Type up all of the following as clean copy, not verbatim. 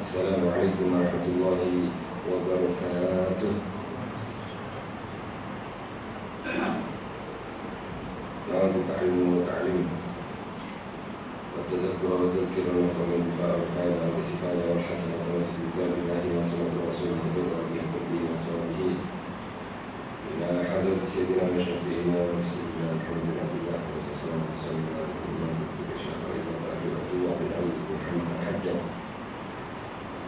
Assalamualaikum warahmatullahi wabarakatuh. Na'udhu ta'ilmu wa ta'lim wa tadhakura wa tadhkira wa nafa'u bifa'a wa fa'ida wa sifada wa al-hasanata wa sifida billahi wa salatu wa rasulihi wa bihi wa wa sahabihi ila hadrati sayyidina wa syafi'ina wa rasulina alhamdulillah wa sallallahu alaihi wa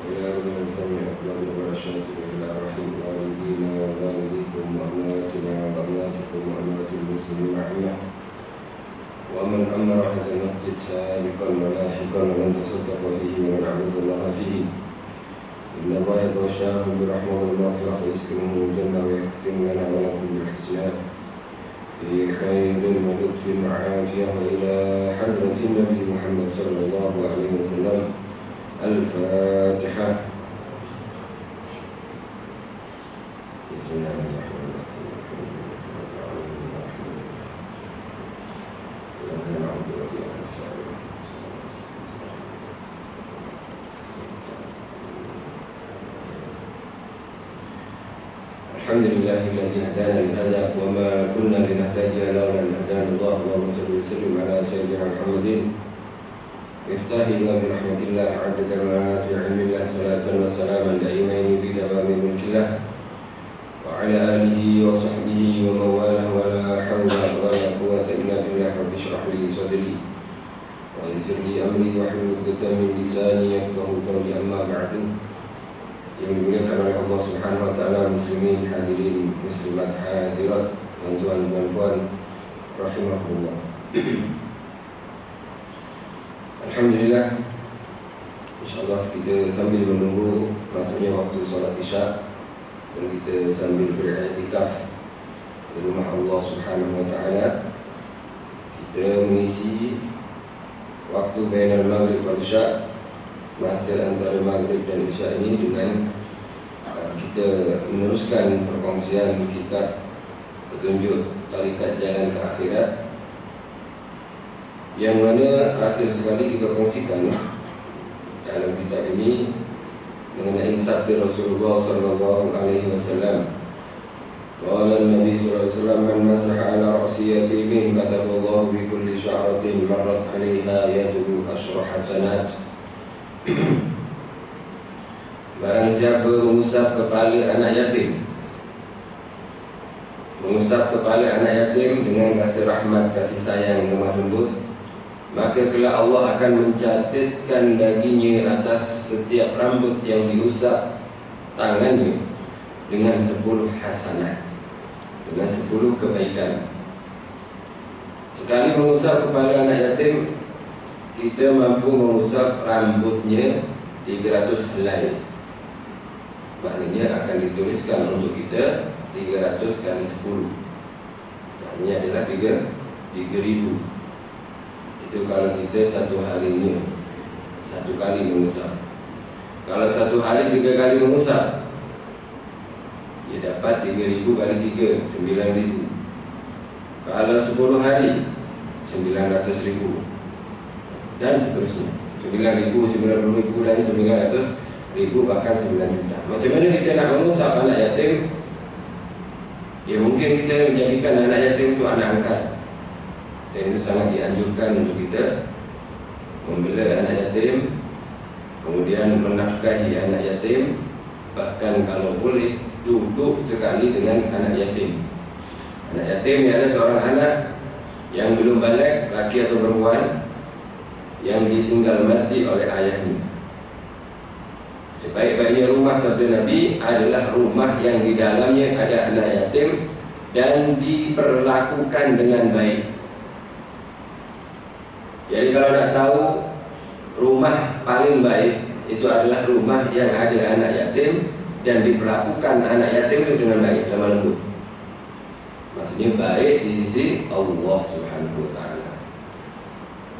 ويا رب الإنسان أقبل وبرشات إلى رحيم والدينا ووالديكم وأمواتنا وأمواتكم وأموات المسلمين عامة ومن أمر هذا المسجد سابقا ولاحقا ومن تصدق فيه ومن عبد الله فيه إن الله يتغشاهم برحمة والمغفرة ويسكنهم الجنة ويختم لنا ولكم بالحسنى في خير ولطف وعافية وإلى حضرة النبي محمد صلى الله عليه وسلم. الفاتحة. بسم الله الرحمن الرحيم. الحمد لله الذي هدانا لهذا وما كنا لنهتدي لولا أن هدانا الله. اللهم صل وسلم على سيدنا محمد مفتاح باب رحمة الله عدد ما في علم الله صلاة وسلاما دائمين بدوام ملك الله وعلى آله وصحبه ومن والاه ولا حول ولا قوة إلا بالله. رب اشرح لي صدري ويسر لي أمري واحلل عقدة من لساني يفقهوا قولي. أما بعد. Yang dimuliakan oleh Allah Subhanahu wa taala, muslimin hadirin muslimat hadirat, tuan-tuan dan puan rahimahullah. Alhamdulillah, insyaAllah kita sambil menunggu masuknya waktu solat isya dan kita sambil beriktikaf di rumah Allah Subhanahu wa ta'ala, kita mengisi waktu bainal maghrib wal isya, masa antara maghrib dan isya ini dengan kita meneruskan perkongsian kitab petunjuk tarikat jalan ke akhirat, yang mana akhir sekali kita kongsikan dalam kitab ini mengenai sabda Rasulullah sallallahu alaihi wasallam. Qala Nabi sallallahu alaihi wasallam, man masaha ala ra'si yatimin kataballahu bi kulli sya'ratin marrat 'alaiha yaduhu asyra hasanat. Barang siapa mengusap kepala anak yatim, mengusap kepala anak yatim dengan rasa rahmat, kasih sayang, lemah lembut, maka kelak Allah akan mencatatkan baginya atas setiap rambut yang diusap tangannya dengan 10 hasanah, dengan 10 kebaikan. Sekali mengusap kepala anak yatim, kita mampu mengusap rambutnya 300 helai. Maknanya akan dituliskan untuk kita 300 kali 10. Maknanya adalah 3.000. Itu kalau kita satu harinya satu kali mengusap. Kalau satu hari 3 kali mengusap, dia dapat 3.000 kali 3, 9.000. Kalau 10 hari 900.000 dan seterusnya, 9.000, 90.000 dan 900.000, bahkan 9 juta. Macam mana kita nak mengusap anak yatim? Ya mungkin kita menjadikan anak yatim itu anak angkat, dan itu sangat dianjurkan untuk kita membela anak yatim, kemudian menafkahi anak yatim, bahkan kalau boleh duduk sekali dengan anak yatim. Anak yatim ialah seorang anak yang belum balik, laki atau perempuan, yang ditinggal mati oleh ayahnya. Sebaik-baiknya rumah sabda Nabi adalah rumah yang di dalamnya ada anak yatim dan diperlakukan dengan baik. Jadi kalau nak tahu rumah paling baik, itu adalah rumah yang ada anak yatim dan diperlakukan anak yatim itu dengan baik, lemah lembut. Maksudnya baik di sisi Allah Subhanahu wa ta'ala.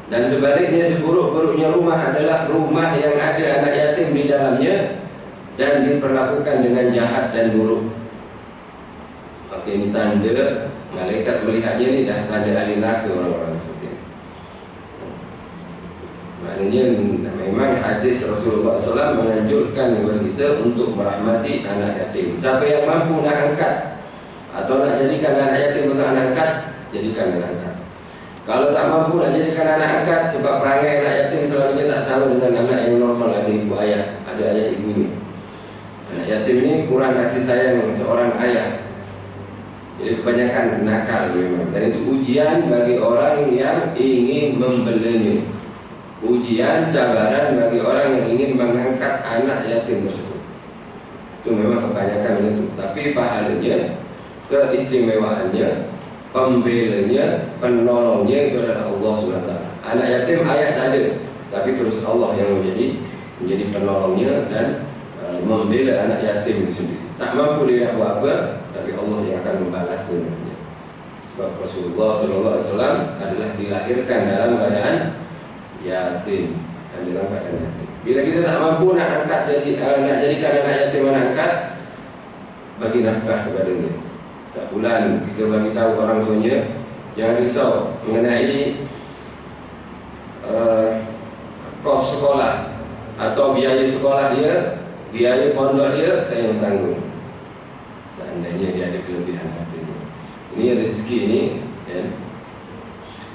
Dan sebaliknya, seburuk-buruknya rumah adalah rumah yang ada anak yatim di dalamnya dan diperlakukan dengan jahat dan buruk. Maka ini tanda, malaikat melihatnya ini dah tanda ahli neraka orang-orang seperti ini. Maknanya memang hadis Rasulullah SAW menganjurkan kepada kita untuk merahmati anak yatim. Siapa yang mampu nak angkat atau nak jadikan anak yatim untuk anak angkat, jadikan anak angkat. Kalau tak mampu nak jadikan anak angkat, sebab perangai anak yatim selalunya tak sama dengan anak yang normal, ada ibu ayah, ada ayah ibunya. Anak yatim ini kurang kasih sayang seorang ayah. Jadi kebanyakan nakal memang. Dan itu ujian bagi orang yang ingin membelanya. Ujian, cabaran bagi orang yang ingin mengangkat anak yatim tersebut. Itu memang kebanyakan itu. Tapi pahalanya, keistimewaannya, pembelanya, penolongnya itu adalah Allah SWT. Anak yatim ayah tak ada, tapi terus Allah yang menjadi penolongnya dan membela anak yatim itu sendiri. Tak mampu dia nak buat apa, tapi Allah yang akan membalas dengannya. Sebab Rasulullah SAW adalah dilahirkan dalam keadaan yatim dan dalam keadaan yatim. Bila kita tak mampu nak angkat nak jadikan anak yatim anak angkat, bagi nafkah kepadanya. Setiap bulan kita bagi tahu orang tuanya, jangan risau mengenai kos sekolah atau biaya sekolah dia, biaya pondok dia, saya yang tanggung. Seandainya dia ada kelebihan hartanya. Ini rezeki ini, ya.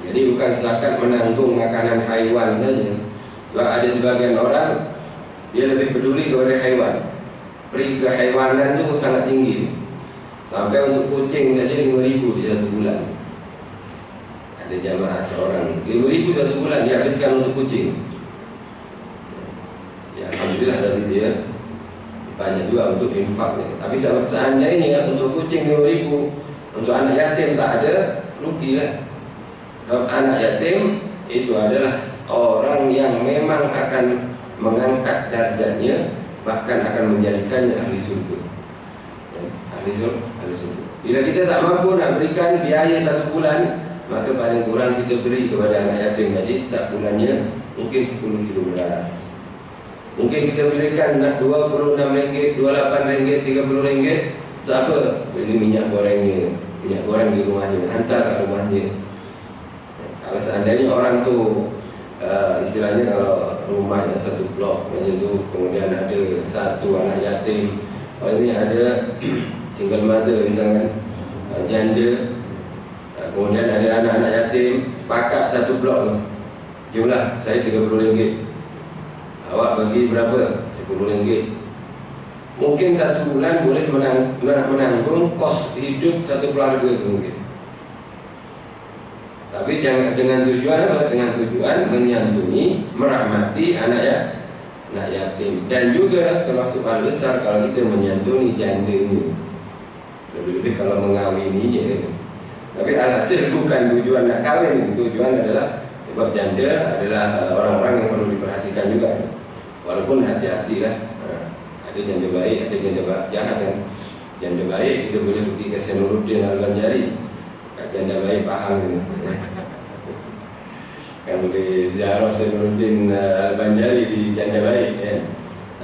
Jadi bukan zakat menanggung makanan haiwan saja. Sebab ada sebagian orang dia lebih peduli kepada haiwan. Peri kehaiwanan itu sangat tinggi. Sampai untuk kucing saja 5.000 di satu bulan. Ada jamaah seorang 5.000 satu bulan dihabiskan untuk kucing. Ya alhamdulillah dari dia banyak juga untuk infaknya. Tapi seandainya untuk kucing 5.000, untuk anak yatim tak ada, rugilah. Anak yatim itu adalah orang yang memang akan mengangkat darjatnya, bahkan akan menjadikannya ahli surga. Ahli surga. Bila kita tak mampu nak berikan biaya satu bulan, maka paling kurang kita beri kepada anak yatim tadi setiap bulannya mungkin 10 kilo beras. Mungkin kita belikan RM26, RM28, RM30. Untuk apa? Beli minyak gorengnya, minyak goreng di rumahnya, hantar ke rumahnya. Kalau seandainya orang tu istilahnya kalau rumahnya satu blok macam tu, kemudian ada satu anak yatim, ini ada single mother misalnya, janda, kemudian ada anak-anak yatim, sepakat satu blok tu, jumlah saya RM30, awak bagi berapa? RM10. Mungkin satu bulan boleh menanggung kos hidup satu keluarga tu mungkin. Tapi jangan dengan tujuan apa? Dengan tujuan menyantuni, merahmati anak yatim. Dan juga termasuk hal besar kalau kita menyantuni jandanya. Lebih-lebih kalau mengawininya. Tapi alhasil bukan tujuan nak kahwin, tujuan adalah sebab janda adalah orang-orang yang perlu diperhatikan juga. Walaupun hati-hatilah. Ada janda baik, ada janda jahat kan. Janda baik kita boleh pergi ke Senuruddin Al-Banjari. Janda baik paham ini. Kan boleh ziarah Senuruddin Al-Banjari di janda baik kan.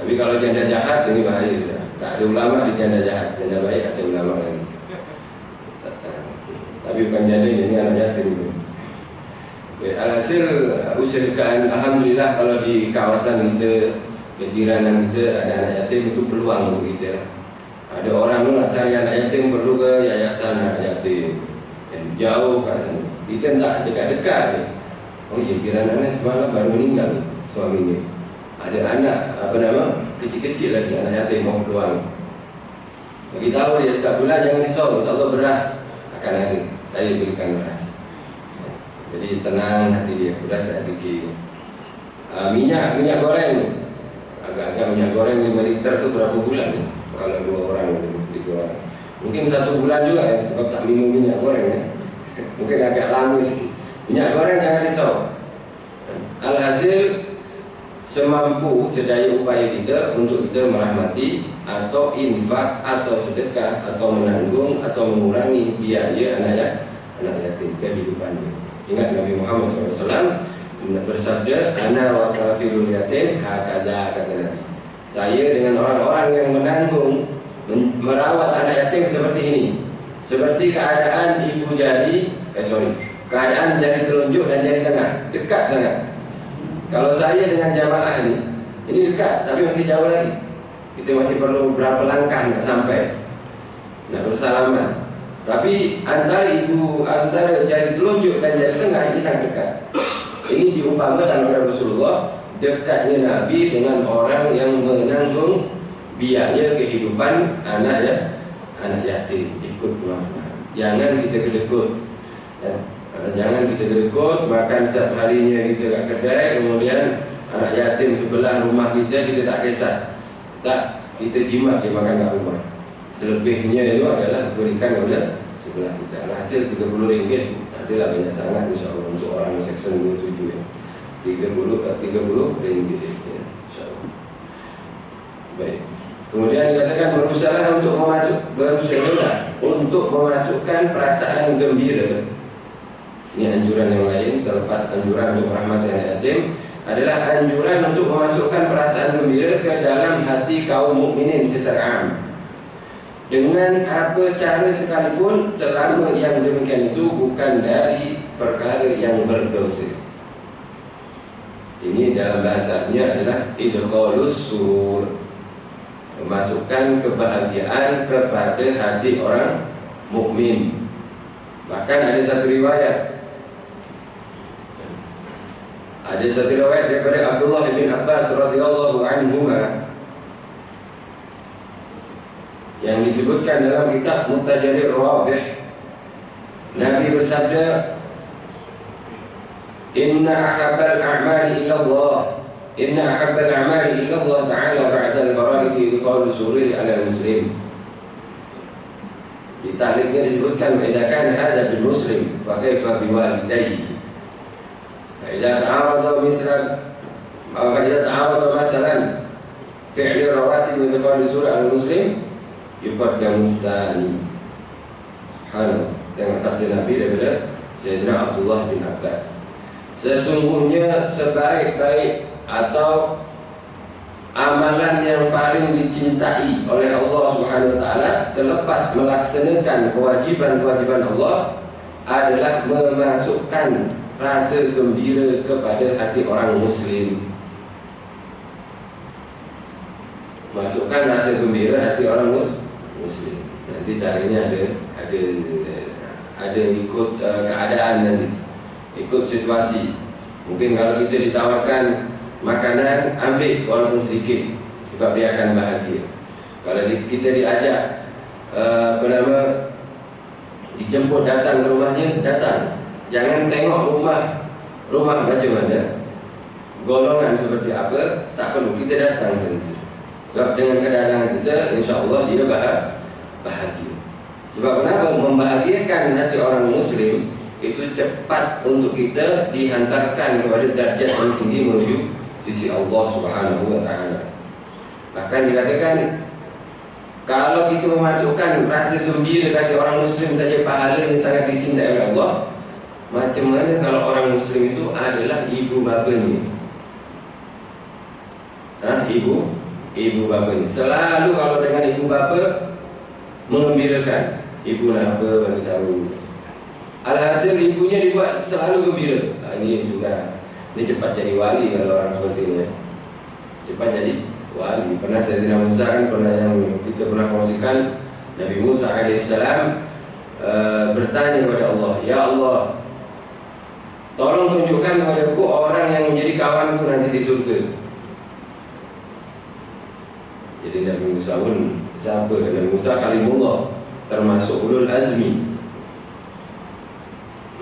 Tapi kalau janda jahat ini bahaya sudah. Tak ada ulama di janda jahat, janda baik ada ulama lagi. Tapi bukan janda ini anak yatim. Alhasil usahakan, alhamdulillah kalau di kawasan kita, kejiranan kita ada anak yatim, itu peluang untuk kita lah. Ada orang tu nak cari anak yatim perlu ke yayasan anak yatim yang jauh kat sana. Kita tak dekat-dekat ni. Oh ya, jiran semalam baru meninggal suaminya. Ada anak kecil-kecil lagi, anak yatim mau peluang. Bagi tahu dia setiap bulan jangan risau, insya-Allah beras akan ada. Saya berikan beras. Jadi tenang hati dia, beras tak fikir. Minyak goreng. Agak-agak minyak goreng 5 liter tu berapa bulan ni? Kalau 2 orang, 3 orang. Mungkin 1 bulan juga ya, sebab tak minum minyak goreng ya. Mungkin agak lama sikit. Minyak goreng jangan risau. Alhasil semampu sedaya upaya kita untuk kita merahmati atau infak atau sedekah atau menanggung atau mengurangi biaya anak yatim kehidupannya. Ingat Nabi Muhammad SAW bersabda, ana wa kafilul yatim hakadha, kata Nabi. Saya dengan orang-orang yang menanggung merawat anak yatim seperti ini. Seperti keadaan keadaan jari telunjuk dan jari tengah, dekat sangat. Kalau saya dengan jamaah ini dekat, tapi masih jauh lagi. Kita masih perlu berapa langkah nak sampai, nak bersalaman. Tapi antara jari telunjuk dan jari tengah ini sangat dekat. Ini diumpamakan oleh Rasulullah, dekatnya Nabi dengan orang yang menanggung biaya kehidupan anak yatim, ikut kemana. Jangan kita kedekut, jangan kita kedekut, makan setiap harinya kita kat kedai, kemudian anak yatim sebelah rumah kita tak kisah. Tak, kita jimat dia makan kat rumah. Selebihnya itu adalah berikan oleh sebelah kita. Hasil RM30 adalah banyak sangat, insyaAllah, untuk orang section 27 ya. RM30 ya, insyaAllah. Baik. Kemudian dikatakan berusaha untuk memasukkan perasaan gembira. Ini anjuran yang lain selepas anjuran untuk rahmat anak yatim, adalah anjuran untuk memasukkan perasaan gembira ke dalam hati kaum mukminin secara am. Dengan apa cara sekalipun, selama yang demikian itu bukan dari perkara yang berdosa. Ini dalam bahasanya adalah idkhalus surur, memasukkan kebahagiaan kepada hati orang mukmin. Bahkan ada satu riwayat daripada Abdullah bin Abbas radhiyallahu anhuma yang disebutkan dalam kitab Mutajarir Rabih. Nabi bersabda, Inna ahabbal a'mali ila Allah ta'ala ba'da al-fara'idi idkhalu sururi ala muslim. Di ta'liqnya disebutkan, idza kana hadha bil muslim fa kaifa bi walidayhi. Fa idza ta'arada masalan fi'li rawatib idkhalu sururi ala muslim yuqaddamu tsani. Subhanallah. Dengan sabda Nabi daripada Sayyidina Abdullah bin Abbas, sesungguhnya sebaik-baik atau amalan yang paling dicintai oleh Allah Subhanahu wa taala selepas melaksanakan kewajiban-kewajiban Allah adalah memasukkan rasa gembira kepada hati orang muslim. Masukkan rasa gembira hati orang muslim. Nanti caranya ada ikut keadaan, nanti ikut situasi. Mungkin kalau kita ditawarkan makanan, ambil walaupun sedikit, sebab dia akan bahagia. Kalau kita diajak dijemput datang ke rumahnya, datang. Jangan tengok rumah macam mana, golongan seperti apa, tak perlu, kita datang saja. Sebab dengan keadaan kita, insya-Allah dia bahagia. Sebab kenapa? Membahagiakan hati orang muslim itu cepat untuk kita dihantarkan kepada derajat yang tinggi menuju sisi Allah Subhanahu wa taala. Bahkan dikatakan, kalau kita memasukkan rasa gembira hati orang muslim saja pahalanya sangat dicintai oleh Allah, macam mana kalau orang muslim itu adalah ibu bapanya? Ibu bapanya. Selalu kalau dengan ibu bapa mengembirakan, ibu nak apa bagi tahu. Alhasil ibunya dibuat selalu gembira. Ini cepat jadi wali kalau orang seperti ini. Cepat jadi wali. Pernah Sayyidina Musa kan, kita pernah kongsikan, Nabi Musa alaihissalam bertanya kepada Allah, ya Allah, tolong tunjukkan kepadaku orang yang menjadi kawanku nanti di surga. Jadi Nabi Musa pun siapa? Nabi Musa kalimullah, termasuk ulul azmi,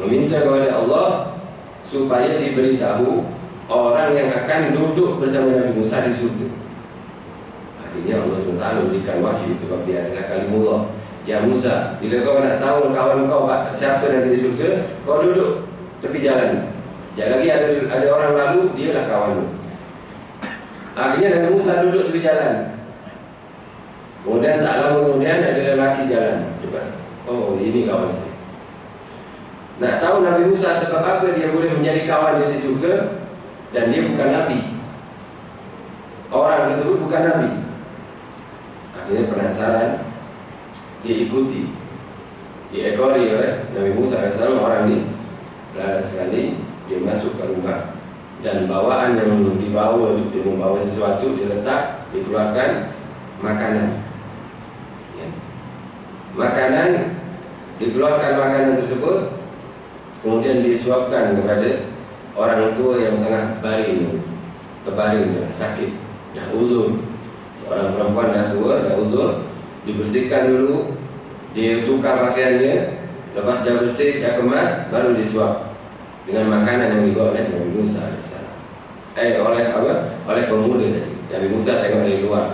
meminta kepada Allah supaya diberitahu orang yang akan duduk bersama Nabi Musa di surga. Akhirnya Allah SWT memberikan wahyu, sebab dia adalah kalimullah. Ya Musa, bila kau nak tahu kawan kau siapa nanti di surga, kau duduk tepi jalan. Jangan lagi ada orang lalu, dialah kawanmu. Akhirnya Nabi Musa duduk tepi jalan. Kemudian tak lama kemudian ada lelaki jalan depan. Oh, ini kawan saya. Nak tahu Nabi Musa sebab apa dia boleh menjadi kawan dia di surga, dan dia bukan Nabi. Orang tersebut bukan Nabi. Akhirnya penasaran, dia ikuti, diekori oleh Nabi Musa AS. Orang ini lalu sekali dia masuk ke rumah dan bawaan yang dibawa, dia membawa sesuatu, diletak, dikeluarkan makanan. Ya. Makanan, dikeluarkan makanan tersebut, kemudian disuapkan kepada orang tua yang tengah baring, terbaring, sakit, dah uzur. Seorang perempuan dah tua, dah uzur, dibersihkan dulu, dia tukar pakaiannya, lepas dah bersih, dah kemas, baru disuap dengan makanan yang dibawa oleh Nabi Musa alaihissalam. Oleh apa? Oleh pemuda tadi. Nabi Musa tengok dari luar.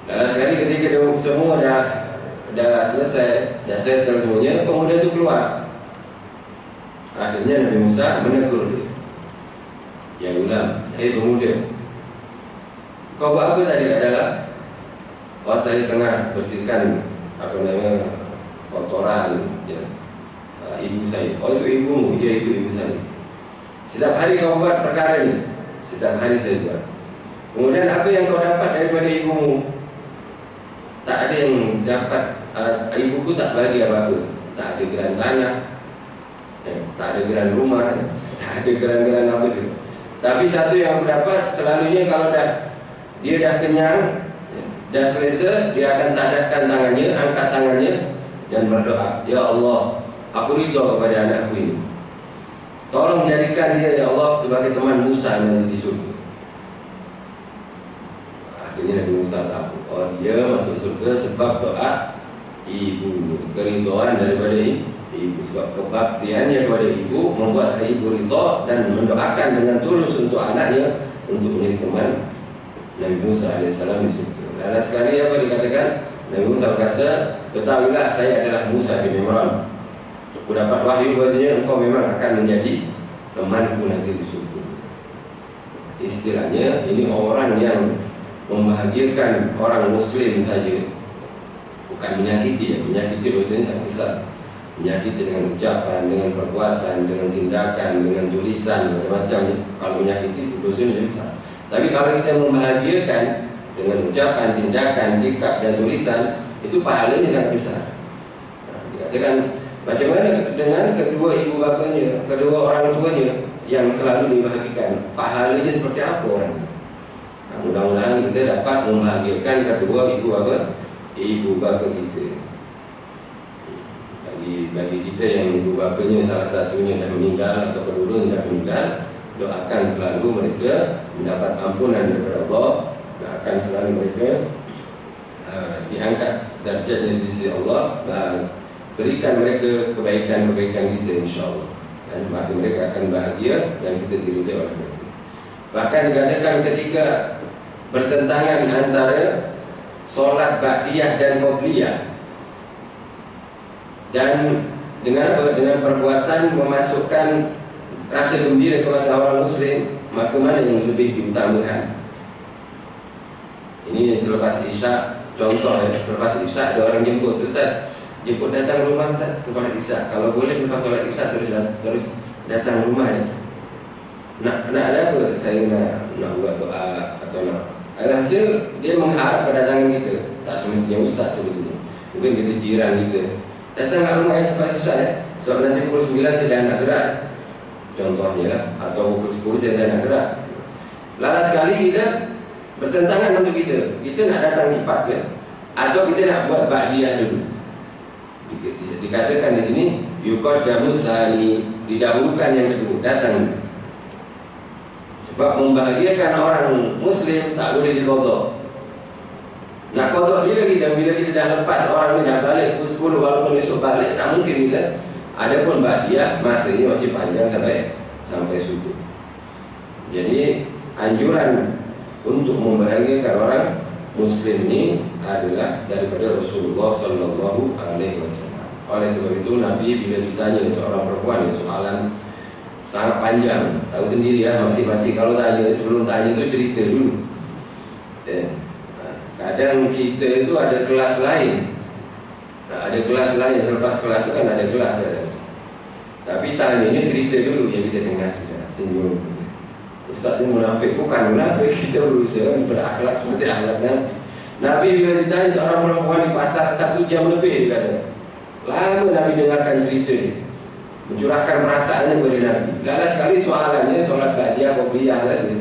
Dalam sekali ketika semua dah selesai, dah settle semuanya, pemuda itu keluar. Akhirnya Nabi Musa menegur dia. Ya ulam, hai pemuda, kau buat apa tadi kat dalam? Oh, saya tengah bersihkan kotoran, ya, ibu saya. Oh, itu ibumu? Ya, itu ibu saya. Setiap hari kau buat perkara ini? Setiap hari saya buat. Kemudian apa yang kau dapat daripada ibumu? Tak ada yang dapat. Ibuku tak bagi apa-apa. Tak ada geran tanah, tak ada geran rumah, tak ada geran-geran apa sih. Tapi satu yang aku dapat selalunya, kalau dia dah kenyang, dah selesa, dia akan tadahkan tangannya, angkat tangannya dan berdoa, ya Allah, aku ridha kepada anakku ini. Tolong jadikan dia, ya Allah, sebagai teman Musa nanti di surga. Akhirnya Nabi Musa tahu, oh, dia masuk surga sebab doa ibunya, keridhaan daripada ibu. Sebab kebaktiannya kepada ibu membuat ibu ridha dan mendoakan dengan tulus untuk anaknya untuk menjadi teman Nabi Musa alaihissalam di surga. Dan sekali apa dikatakan, Nabi Musa berkata, ketahuilah saya adalah Musa bin Imran. Aku dapat wahyu bahasanya engkau memang akan menjadi temanku nanti di surga. Istilahnya ini orang yang membahagiakan orang muslim saja, bukan menyakiti ya. Menyakiti dosanya tak besar. Menyakiti dengan ucapan, dengan perbuatan, dengan tindakan, dengan tulisan, macam-macam. Kalau menyakiti itu dosanya besar. Tapi kalau kita membahagiakan dengan ucapan, tindakan, sikap dan tulisan, itu pahalanya sangat besar. Nah, dikatakan macam mana dengan kedua ibu bapanya, kedua orang tuanya yang selalu dibahagikan, pahalanya seperti apa orang? Nah, mudah-mudahan kita dapat membahagiakan kedua ibu bapa kita. Bagi kita yang ibu bapanya salah satunya dah meninggal atau kedua-duanya dah meninggal, doakan selalu mereka mendapat ampunan daripada Allah, doakan selalu mereka diangkat darjatnya di sisi Allah, dan berikan mereka kebaikan-kebaikan kita insya-Allah, dan maka mereka akan bahagia dan kita diridai oleh mereka. Bahkan dikatakan ketika bertentangan antara solat ba'diyah dan qobliyah, dan dengan apa? Dengan perbuatan memasukkan rasa gembira kepada orang muslim, maka mana yang lebih diutamakan? Ini selepas isya, contoh ya, selepas isya ada orang jemput, Ustaz, jemput datang rumah Ustaz selepas isya. Kalau boleh lepas solat isya terus datang rumah ya. Nak ada apa? Saya nak buat doa atau nak. Alhasil dia mengharap kedatangan kita. Tak semestinya Ustaz sebetulnya. Mungkin kita jiran kita. Datang kat rumah selepas isya ya. Sebab nanti pukul 9 saya dah nak gerak, contohnya lah. Atau pukul 10 saya dah nak gerak. Laras sekali kita bertentangan untuk kita. Kita nak datang cepat ke? Atau kita nak buat ba'diyah dulu? Dikatakan di sini yuqaddamu sani, didahulukan yang kedua, datang. Sebab membahagiakan orang muslim tak boleh diqadha. Nak qadha bila kita dah lepas orang ni dah balik pukul 10, walaupun esok balik tak mungkin kita. Adapun ba'diyah masanya masih panjang sampai subuh. Jadi anjuran untuk membahagiakan orang muslim ini adalah daripada Rasulullah sallallahu alaihi wasallam. Oleh sebab itu Nabi bila ditanya seorang perempuan soalan sangat panjang, tahu sendiri ya, makcik-makcik kalau tanya, sebelum tanya itu cerita dulu. Kadang kita itu ada kelas lain. Ada kelas lain, selepas kelas itu kan ada kelas ada. Tapi tanyanya cerita dulu, ya kita dengar sudah, senyum. Ustaz ini munafik, bukan munafik, kita berusaha berakhlak seperti akhlak Nabi. Nabi bila ditanya seorang perempuan di pasar 1 jam lebih, dia kata lama Nabi dengarkan cerita dia. mencurahkan perasaannya kepada Nabi. Lala sekali soalannya solat ba'diyah qobliyah saja.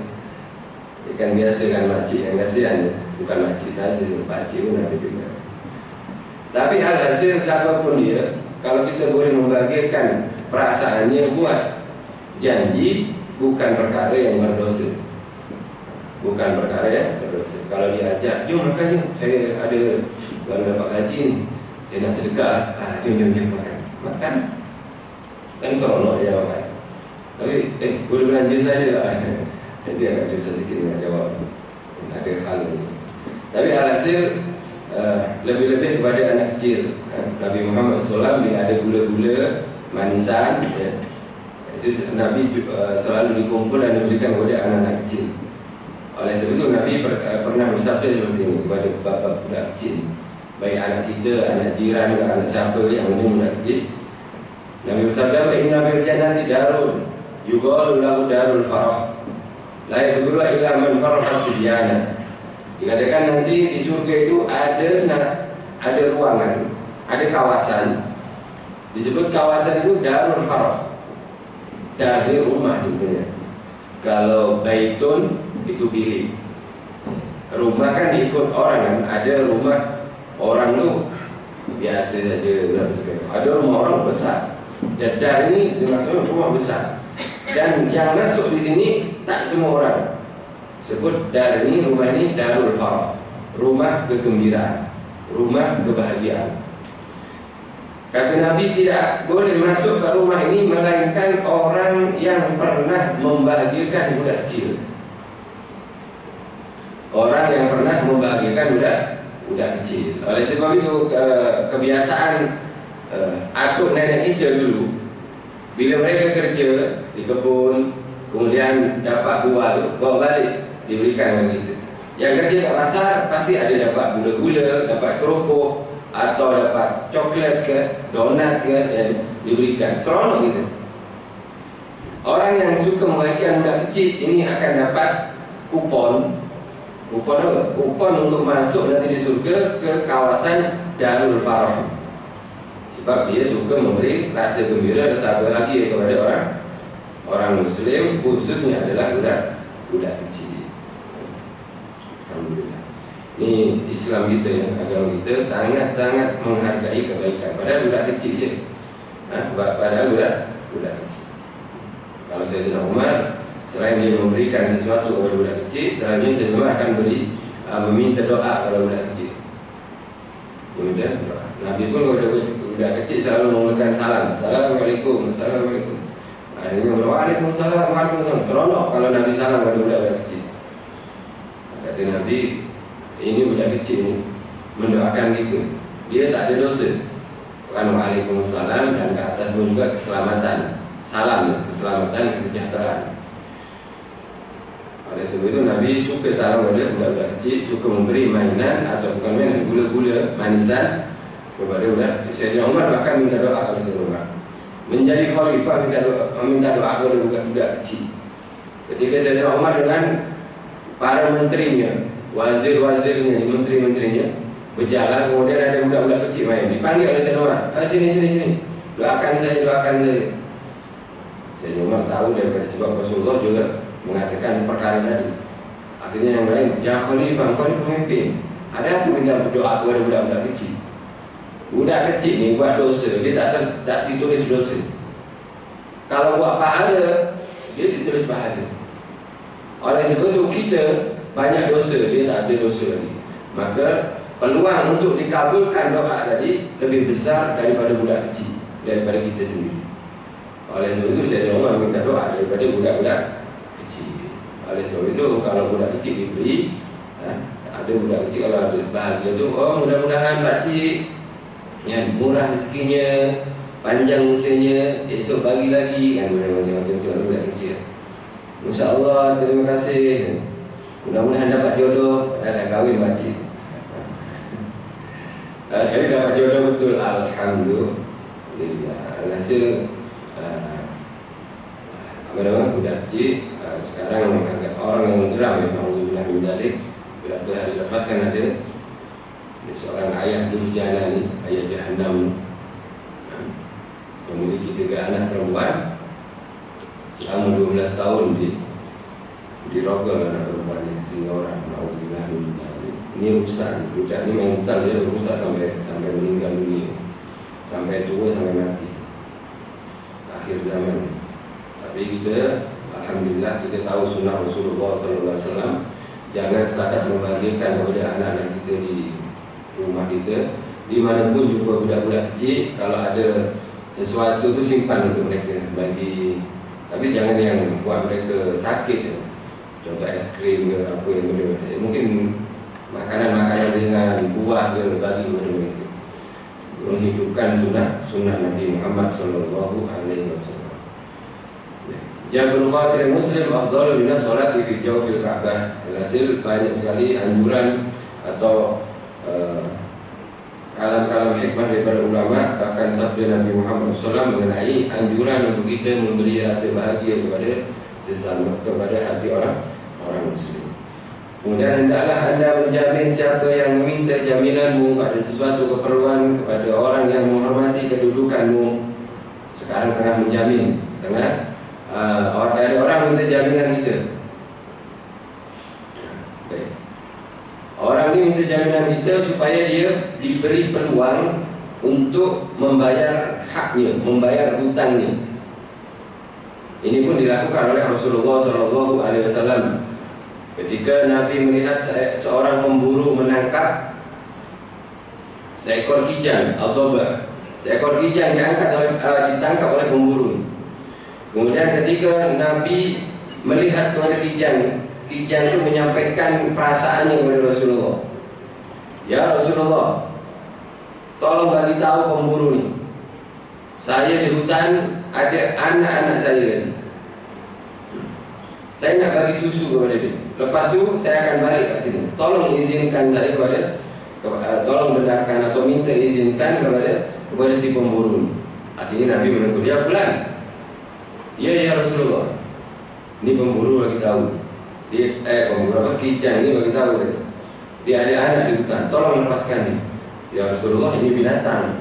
Ikan biasa kan makcik yang kasihan, bukan makcik saja, pakcik pun ada juga. Tapi alhasil siapapun dia, kalau kita boleh membagikan perasaannya, buat janji, bukan perkara yang berdosa. Bukan perkara yang berdosa. Kalau dia ajak, jom makan jom, saya ada baru dapat gaji ni, saya nak sedekah, jom makan. Makan. Kan seronok dia makan. Tapi boleh belanja saja lah. Jadi agak susah sikit nak jawab. Ada hal ni. Tapi alhasil lebih-lebih kepada anak kecil. Nabi Muhammad SAW bila ada gula-gula manisan, itu Nabi selalu dikumpul dan diberikan kepada anak-anak kecil. Oleh sebab itu Nabi pernah bersabda seperti ini kepada bapa budak kecil, baik anak kita, anak jiran, anak siapa yang penting budak kecil. Nabi bersabda, "Wa inna fil jannati darun yuqalu lahu darul farah. La yadkhulu illa man faraha as-sibyana." Dikatakan nanti di surga itu ada ruangan, ada kawasan. Disebut kawasan itu darul farah. Dari rumah sebenarnya. Kalau baitun itu bilik. Rumah kan ikut orang kan. Ada rumah orang tu biasa saja, ada rumah orang besar. Dan dar ini dimaksudkan rumah besar. Dan yang masuk di sini tak semua orang. Sebut dar ini, rumah ini darul farah, rumah kegembiraan, rumah kebahagiaan. Kata Nabi, tidak boleh masuk ke rumah ini melainkan orang yang pernah membahagiakan budak kecil. Orang yang pernah membahagiakan budak kecil. Oleh sebab itu kebiasaan atuk nenek kita dulu, bila mereka kerja di kebun, kemudian dapat buah, bawa balik, diberikan kepada kita. Yang kerja kat pasar pasti ada dapat gula-gula, dapat kerupuk, atau dapat coklat ke, donat ke, yang diberikan. Seronok gitu. Orang yang suka membahagiakan budak kecil ini akan dapat kupon. Kupon apa? Kupon untuk masuk nanti di surga ke kawasan Darul Farah. Sebab dia suka memberi rasa gembira, rasa bahagia kepada orang Muslim, khususnya adalah budak kecil. Alhamdulillah. Ini Islam kita, agama kita sangat-sangat menghargai kebaikan. Padahal budak kecil je. Padahal budak kecil. Kalau Sayyidina Umar, selain dia memberikan sesuatu kepada budak kecil, selanjutnya Sayyidina Umar akan meminta doa kepada budak kecil. Kemudian doa. Nabi pun kepada budak kecil selalu menggunakan salam. Assalamualaikum, Assalamualaikum. Akhirnya Waalaikumsalam, Waalaikumsalam. Seronok kalau Nabi salam kepada budak kecil. Kata Nabi, ini budak kecil ni mendoakan kita, dia tak ada dosa. Kan Waalaikumsalam, dan ke atas pun juga keselamatan. Salam, keselamatan, kesejahteraan. Oleh sebab itu Nabi suka salam kepada budak-budak kecil, suka memberi mainan atau bukan mainan, gula-gula manisan kepada budak kecil. Sayyidina Umar bahkan minta doa kepada Sayyidina Umar menjadi khalifah, minta doa kepada budak kecil. Ketika Sayyidina Umar dengan para menterinya, wazir-wazirnya, menteri-menterinya berjalan, kemudian ada budak-budak kecil main, dipanggil oleh Sayyidina Umar, sini, doakan saya. Sayyidina Umar tahu daripada sebab Rasulullah juga mengatakan perkara tadi. Akhirnya yang lain, ya khalifah, kau ni pemimpin, ada apa minta berdoa kepada budak-budak kecil? Budak kecil ni buat dosa, dia tak ditulis dosa. Kalau buat pahala, dia ditulis pahala. Oleh sebab itu kita banyak dosa, dia tak ada dosa lagi. Maka peluang untuk dikabulkan doa tadi lebih besar daripada budak kecil, daripada kita sendiri. Oleh sebab itu Sayyidina Umar minta doa daripada budak-budak kecil. Oleh sebab itu kalau budak kecil diberi, ada budak kecil kalau ada bahagia tu, oh mudah-mudahan pakcik yang murah rezekinya, panjang usianya, esok bagi lagi, kan macam tu budak kecil. InsyaAllah, terima kasih, mudah-mudahan dapat jodoh. Dah kahwin pakcik. Sekali dapat jodoh betul, alhamdulillah. Hasil budak kecil sekarang agak orang yang geram ya, alhamdulillah menjalik. Beberapa hari lepas kan ada seorang ayah durjana ni, ayah jahannam, memiliki 3 anak perempuan. anak perempuannya 3 orang. Alhamdulillah meninggal. Ini rusak, budak ini mental dia rusak sampai meninggal dunia, sampai tua, sampai mati akhir zaman. Tapi kita alhamdulillah kita tahu sunnah Rasulullah SAW. Jangan setakat membagikan kepada anak-anak kita di rumah kita, dimanapun jumpa budak-budak kecil, kalau ada sesuatu tu simpan untuk mereka bagi. Tapi jangan yang buat mereka sakit. Contoh es krim ke apa yang benda-benda, mungkin makanan-makanan dengan buah ke bagi kepada mereka, menghidupkan sunnah Nabi Muhammad SAW. Jabul khatir muslim afdalu min salati fi jawfil Ka'bah. Hasil banyak sekali anjuran atau kalam-kalam hikmah daripada ulama, bahkan sabda Nabi Muhammad SAW mengenai anjuran untuk kita memberi rasa bahagia kepada sesama, kepada hati orang muslim. Kemudian hendaklah anda menjamin siapa yang meminta jaminanmu pada sesuatu keperluan kepada orang yang menghormati kedudukanmu. Sekarang tengah menjamin, ada orang minta jaminan kita. Orang ini minta jaminan kita supaya dia diberi peluang untuk membayar haknya, membayar hutangnya. Ini pun dilakukan oleh Rasulullah SAW. Ketika Nabi melihat seorang pemburu menangkap seekor kijang atau seekor kijang ditangkap oleh pemburu. Kemudian ketika Nabi melihat kepada kijang itu menyampaikan perasaannya kepada Rasulullah. Ya Rasulullah, tolong bagi tahu pemburu ni, saya di hutan ada anak-anak saya tadi. Saya nak bagi susu kepada dia. Lepas tu saya akan balik ke sini. Tolong izinkan saya tolong benarkan atau minta izinkan kepada si pemburu ni. Akhirnya Nabi menegur, ya fulan. Ya Rasulullah, ini pemburu bagi tahu. Pemburu apa? Kijang ini bagi tahu dia ada anak di hutan, tolong lepaskan dia. Ya Rasulullah, ini binatang.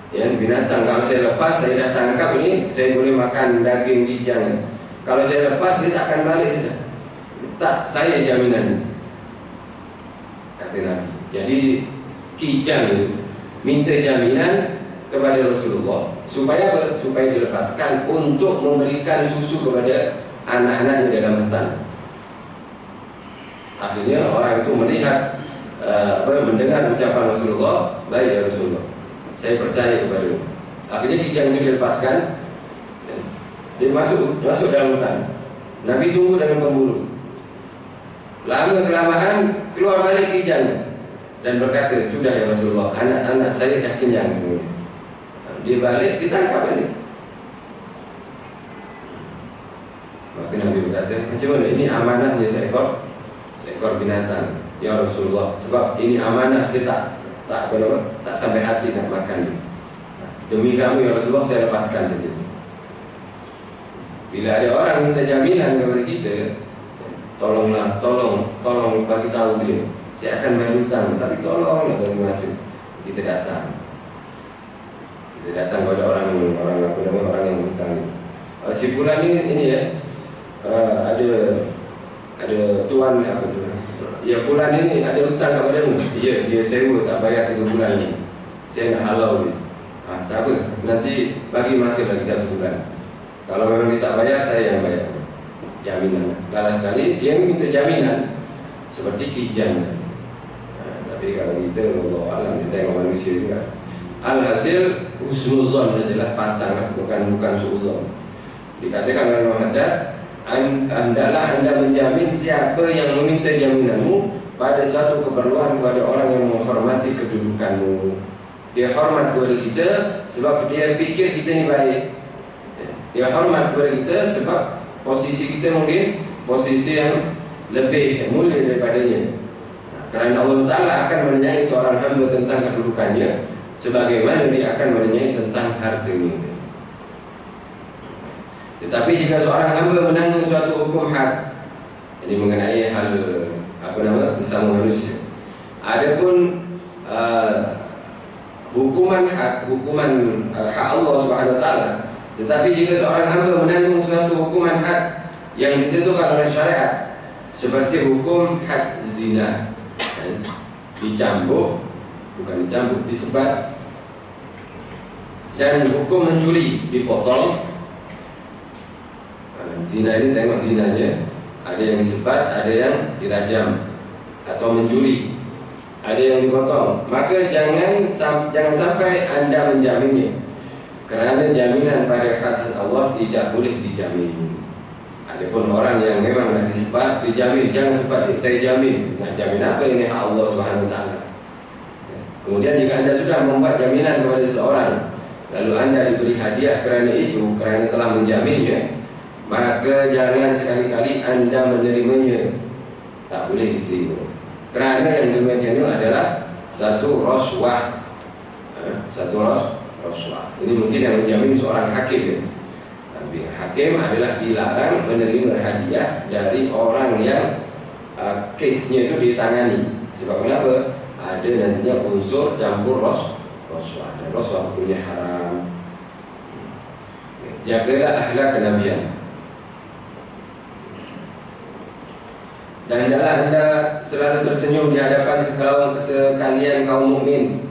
Ya, binatang. Kalau saya lepas, saya dah tangkap ini, saya boleh makan daging kijang. Kalau saya lepas, dia tak akan balik. Tak, saya jaminan, kata Nabi. Jadi kijang itu minta jaminan kepada Rasulullah supaya dilepaskan untuk memberikan susu kepada anak-anaknya dalam hutan. Akhirnya orang itu melihat mendengar ucapan Rasulullah, baik ya Rasulullah, saya percaya kepada-Mu. Akhirnya kijang itu dilepaskan, dia masuk dalam hutan. Nabi tunggu dengan pemburu. Lama kelamaan keluar balik kijang dan berkata, sudah ya Rasulullah, anak-anak saya dah kenyang. Dia balik, ditangkap ini. Maka Nabi berkata, macam mana? Ini amanahnya seekor binatang, ya Rasulullah. Sebab ini amanah, saya tak sampai hati nak makan. Demi kamu ya Rasulullah, saya lepaskan saja. Bila ada orang minta jaminan kepada kita, tolong bagi tahu dia, saya akan bayar hutang, tapi tolonglah dari masa kita datang kepada orang yang hutang. Si fulan ini ya, ada tuan apa tu? Ya fulan ini ada hutang kepadamu. Ya, dia sewa tak bayar 3 bulan ni. Saya nak halau dia. Tak apa, nanti bagi masa lagi 1 bulan. Kalau memang dia tak bayar, saya yang bayar. Jaminan. Lala sekali dia minta jaminan seperti kijang. Tapi kalau kita Allah alam, kita tengok manusia juga. Alhasil husnuzon adalah pasangan, bukan suuzon. Dikatakan oleh Muhammad, hendaklah anda menjamin siapa yang meminta jaminanmu pada satu keperluan kepada orang yang menghormati kedudukanmu. Dia hormat kepada kita sebab dia fikir kita ni baik. Dia hormat kepada kita sebab posisi kita mungkin posisi yang lebih mulia daripadanya. Kerana Allah Ta'ala akan menanyai seorang hamba tentang kedudukannya, sebagaimana dia akan menanyai tentang hartanya. Tetapi jika seorang hamba menanggung suatu hukum had, ini mengenai hal sesama manusia. Adapun hukuman hak Allah Subhanahu Wa Taala. Tetapi jika seorang hamba menanggung suatu hukuman had yang ditentukan oleh syariat, Seperti hukum had zina, dicambuk, bukan dicambuk, disebat. Dan hukum mencuri, dipotong. Zina ini tengok zinanya, ada yang disebat, ada yang dirajam atau mencuri, ada yang dipotong. Maka jangan sampai Anda menjaminnya, kerana jaminan pada hak Allah tidak boleh dijamin. Adapun orang yang memang nak disebat, dijamin, jangan sebat dia, saya jamin. Nak jamin apa ini hak Allah Subhanahu Wa Taala. Kemudian jika Anda sudah membuat jaminan kepada seseorang, lalu Anda diberi hadiah kerana itu, kerana telah menjaminnya, maka jangan sekali-kali Anda menerimanya. Tak boleh diterima, kerana yang demikian itu adalah satu rasuah. Satu rasuah. Ini mungkin yang menjamin seorang hakim ya. Tapi hakim adalah dilarang menerima hadiah dari orang yang kesnya itu ditangani. Sebab kenapa? Ada nantinya unsur campur rasuah, dan rasuah hukumnya haram. Jagalah akhlak kenabian. Dan hendaklah Anda selalu tersenyum di hadapan sekalian kaum mukmin.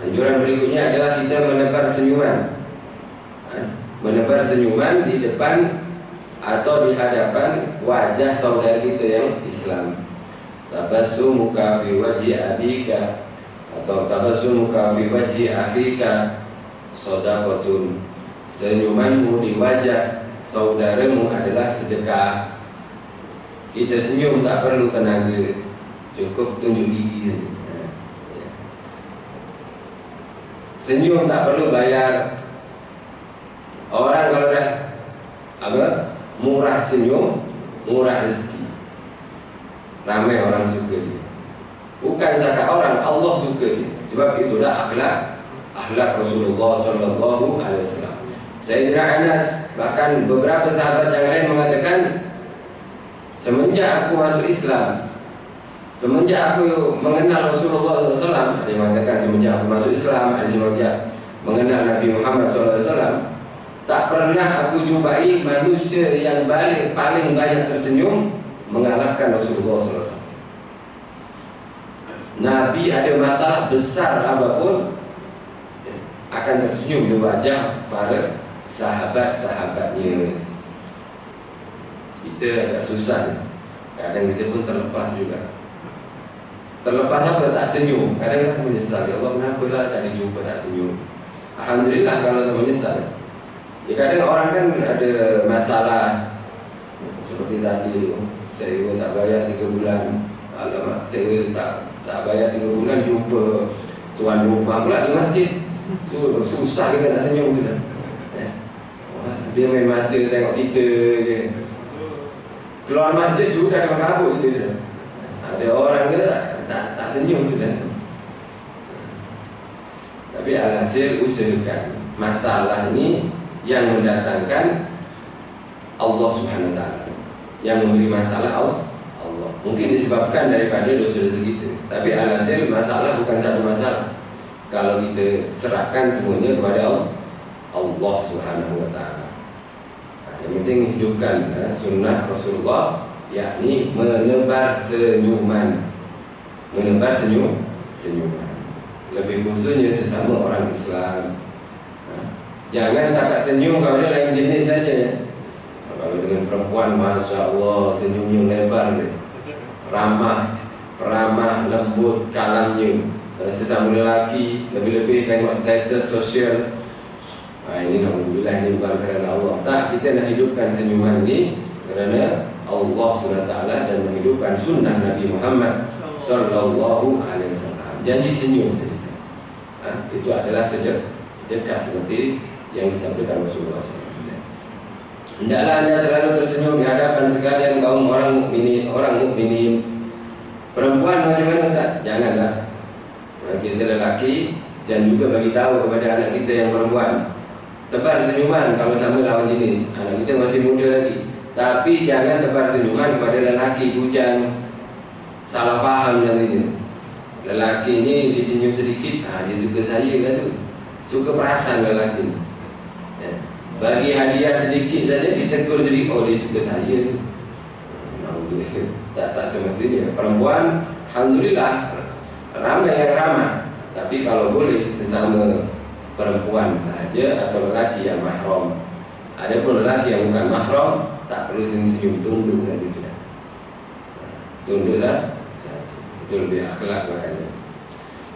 Anjuran berikutnya adalah kita menebar senyuman. Menebar senyuman di depan atau di hadapan wajah saudara kita yang Islam. Tabassumuka fi wajhi abika atau tabassumuka fi wajhi akhika shadaqatun. Senyumanmu di wajah saudaramu adalah sedekah. Kita senyum tak perlu tenaga, cukup tunjuk gigi. Senyum tak perlu bayar. Orang kalau dah murah senyum, murah rezeki. Ramai orang suka dia. Bukan zakat orang, Allah suka dia. Sebab itulah akhlak Rasulullah sallallahu alaihi wasallam. Sayyidina Anas, bahkan beberapa sahabat yang lain mengatakan, semenjak aku masuk Islam, semenjak aku mengenal Rasulullah SAW, ada yang mengatakan semenjak aku masuk Islam, ada yang mengenal Nabi Muhammad SAW, tak pernah aku jumpai manusia yang paling banyak tersenyum mengalahkan Rasulullah SAW. Nabi ada masalah besar apapun akan tersenyum di wajah para sahabat-sahabatnya. Kita agak susah, kadang kita pun terlepas juga. Terlepas apa? Tak senyum. Kadang kita menyesal, ya Allah kenapa lah tak jumpa tak senyum. Alhamdulillah kalau tak menyesal. Ya, kadang orang kan ada masalah seperti tadi, saya tak bayar 3 bulan. Alamak, saya tak bayar 3 bulan, jumpa tuan rumah pula di masjid. Susah kita nak senyum sudah. Dia main mata tengok kita je. Keluar masjid sudah kabut itu sudah. Ada orang ke tak senyum sudah. Tapi alhasil usahakan masalah ini yang mendatangkan Allah Subhanahu Wa Taala, yang memberi masalah Allah. Mungkin disebabkan daripada dosa-dosa kita. Tapi alhasil masalah bukan satu masalah kalau kita serahkan semuanya kepada Allah Subhanahu Wa Taala. Yang penting hidupkan sunnah Rasulullah, yakni menebar senyuman. Menebar senyuman. Lebih khususnya sesama orang Islam. Jangan setakat senyum kalau dia lain jenis saja. Kalau dengan perempuan, Masya Allah, senyumnya lebar dia. Ramah, lembut, kalamnya. Sesama lelaki, lebih-lebih tengok status sosial. Ini alhamdulillah, ini bukan kerana Allah. Tak, kita nak hidupkan senyuman ini kerana Allah SWT dan menghidupkan sunnah Nabi Muhammad sallallahu alaihi wasallam. Janji senyum itu adalah sedekah seperti yang disabdakan Rasulullah SAW. Hendaklah Anda selalu tersenyum di hadapan sekalian kaum orang mukminin. Perempuan macam mana Ustaz? Janganlah. Kita lelaki dan juga bagi tahu kepada anak kita yang perempuan, tebar senyuman kalau sama lawan jenis. Anak kita masih muda lagi. Tapi jangan tebar senyuman kepada lelaki bujang, salah faham nantinya. Lelaki ini disenyum sedikit, dia suka saya lah tu. Suka perasaan lelaki ni. Bagi hadiah sedikit saja, ditegur sedikit, oh dia suka saya tu. Tak semestinya. Perempuan alhamdulillah ramai yang ramah, tapi kalau boleh sesama perempuan sahaja atau lelaki yang mahram. Adapun lelaki yang bukan mahram, tak perlu senyum-senyum, tunduk nanti sudah. Tunduklah, itu lebih akhlak makanya.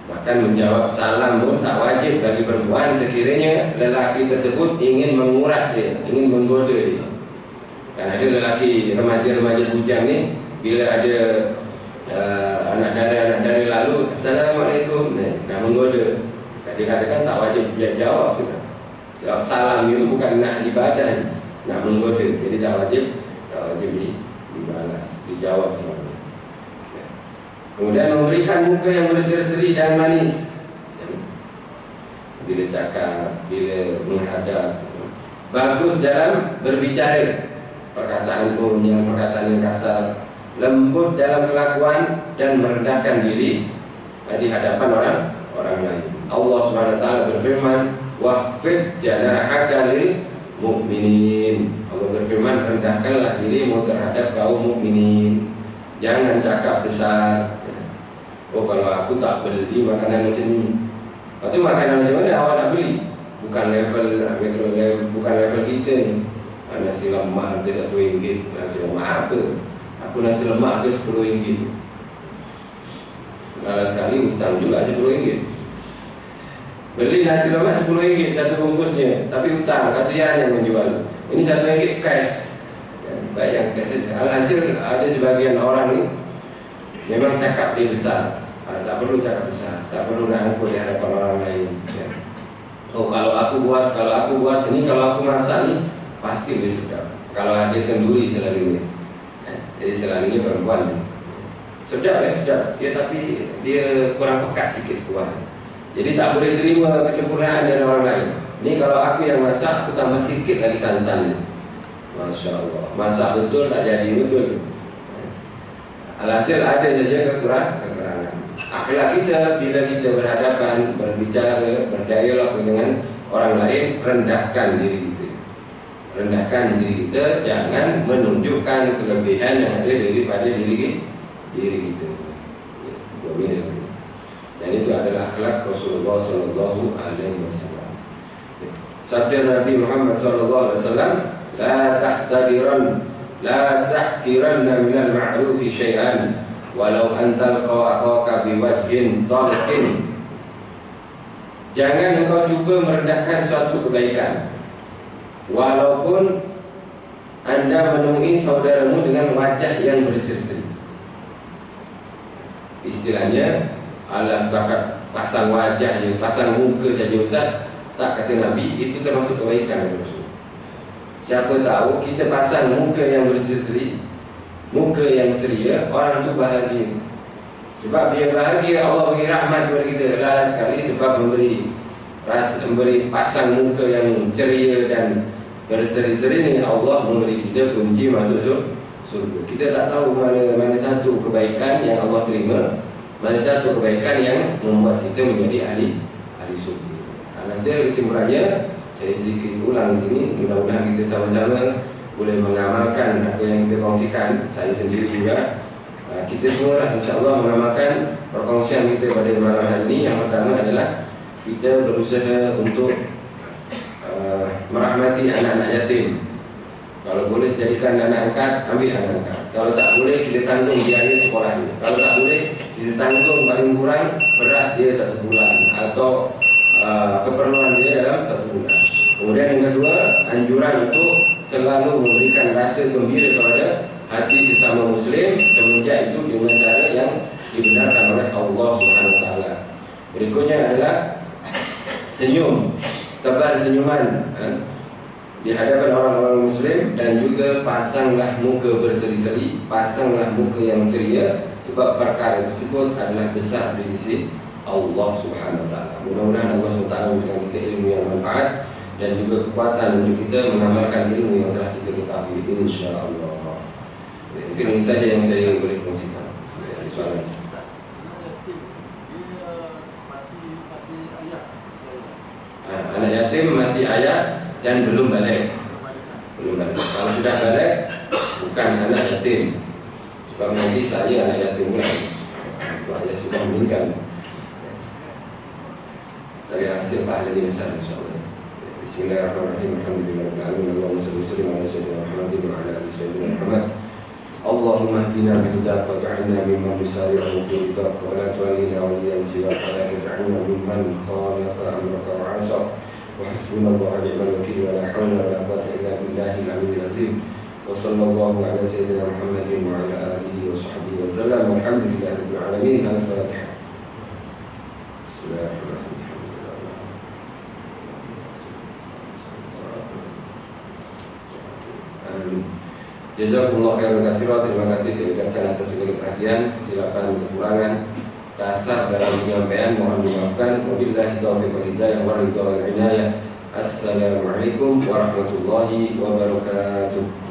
Bahkan menjawab salam pun tak wajib bagi perempuan sekiranya lelaki tersebut ingin mengurat dia, ingin menggoda dia. Kan ada lelaki remaja-remaja bujang ni, bila ada anak dara lalu, Assalamualaikum, nak menggoda. Dia katakan tak wajib jawab sudah. Sebab salam itu bukan nak ibadah, nak menggoda. Jadi tak wajib dibalas, dijawab salam. Kemudian memberikan muka yang berseri-seri dan manis bila cakap, bila menghadap. Bagus dalam berbicara, perkataan yang kasar, lembut dalam kelakuan, dan merendahkan diri di hadapan orang lain. Allah SWT berfirman, wahfid janahaka lil mu'minin. Allah berfirman, rendahkanlah dirimu terhadap kaum mukminin. Jangan cakap besar. Oh, kalau aku tak beli makanan macam ni. Lepas tu makanan macam mana awak nak beli? Bukan level kita ni. Nasi lemak harga RM1. Nasi lemak apa? Aku nasi lemak harga RM10. Kalau sekali hutang juga RM10. Beli nasi lemak RM10 satu bungkusnya, tapi hutang, kasihan yang menjual. Ini RM1 cash. Bayang cash saja. Alhasil ada sebagian orang ni memang cakap dia besar. Tak perlu cakap besar, tak perlu nak angkut di hadapan orang lain. Oh, kalau aku buat ini, kalau aku masak ni pasti lebih sedap. Kalau ada kenduri selalunya. Jadi selalunya perempuan ni sedap sedap. Tapi dia kurang pekat sikit kuah. Jadi tak boleh terima kesempurnaan dari orang lain. Ni kalau aku yang masak, aku tambah sikit lagi santan. Masya Allah, masak betul tak jadi betul. Alhasil ada saja kekurangan. Akhlak kita bila kita berhadapan, berbicara, berdialog dengan orang lain, rendahkan diri kita. Rendahkan diri kita, jangan menunjukkan kelebihan yang ada daripada diri kita. Dan itu adalah akhlak Rasulullah SAW. Sabda Nabi Muhammad SAW, La tahkiranna minal ma'rufi syai'an walau antal akhaka biwajhin talqin. Jangan engkau cuba merendahkan suatu kebaikan walaupun anda menemui saudaramu dengan wajah yang berseri-seri. Istilahnya, Allah setakat pasang wajah je, pasang muka saja Ustaz, tak, kata Nabi, itu termasuk kebaikan. Siapa tahu kita pasang muka yang berseri-seri, muka yang ceria, orang tu bahagia. Sebab dia bahagia, Allah beri rahmat kepada kita lala sekali. Sebab memberi pasang muka yang ceria dan berseri-seri ni, Allah memberi kita kunci masuk surga. Kita tak tahu mana satu kebaikan yang Allah terima, mana satu kebaikan yang membuat kita menjadi ahli surga. Hasil kesimpulannya, saya sedikit ulang di sini. Mudah-mudahan kita sama-sama boleh mengamalkan apa yang kita kongsikan. Saya sendiri juga, kita semua lah insya-Allah mengamalkan perkongsian kita pada malam hari ini. Yang pertama adalah kita berusaha untuk merahmati anak-anak yatim. Kalau boleh jadikan anak angkat, ambil anak angkat. Kalau tak boleh, kita tanggung biaya sekolahnya. Kalau tak boleh, kita tanggung paling kurang beras dia 1 bulan atau keperluan dia dalam 1 bulan. Kemudian yang kedua, anjuran untuk selalu memberikan rasa gembira kepada hati sesama Muslim, semenjak itu dengan cara yang dibenarkan oleh Allah Subhanahu Wa Taala. Berikutnya adalah senyum, tebar senyuman di hadapan orang-orang Muslim, dan juga pasanglah muka berseri-seri, pasanglah muka yang ceria, sebab perkara tersebut adalah besar di sisi Allah Subhanahu Wa Taala. Mudah-mudahan Allah Subhanahu Wa Taala memberikan kita ilmu yang bermanfaat dan juga kekuatan untuk kita mengamalkan ilmu yang telah kita ketahui, insya-Allah. Mungkin ini saja yang saya boleh kongsikan. Soalan. Anak yatim mati ayah dan belum balik. Kalau sudah balik, bukan anak yatim. Sebab nanti saya anak yatim pula, saya sudah meninggal dari hasil pahala di besar, insyaAllah. Bismillahirrahmanirrahim. Alhamdulillahirrahmanirrahim. Allahumma salli wa sallim ala sayyidina Muhammadin wa ala ali sayyidina Muhammad. Allahumma hdina bihudaka waj'alna mimman yusari'u fi ridaka wa la tuwallina waliyan siwaka wa la taj'alna mimman khalafa amraka wa 'asa. Wa hasbunallahu wa ni'mal wakeel wa la hawla wa la quwwata illa billahil 'aliyyil 'azim. Wa sallallahu ala sayyidina Muhammadin wa ala alihi wa sahbihi wa sallam. Walhamdulillahirabbil alamin. Al-Fatihah. Bismillahirrahmanirrahim. Jazakumullah khairan katsiran. Terima kasih saya ucapkan atas segala perhatian, kesilapan, kekurangan, kasar dalam penyampaian mohon dimaafkan. Wabillahi taufiq wal hidayah wal ridha wal inayah. Assalamualaikum warahmatullahi wabarakatuh.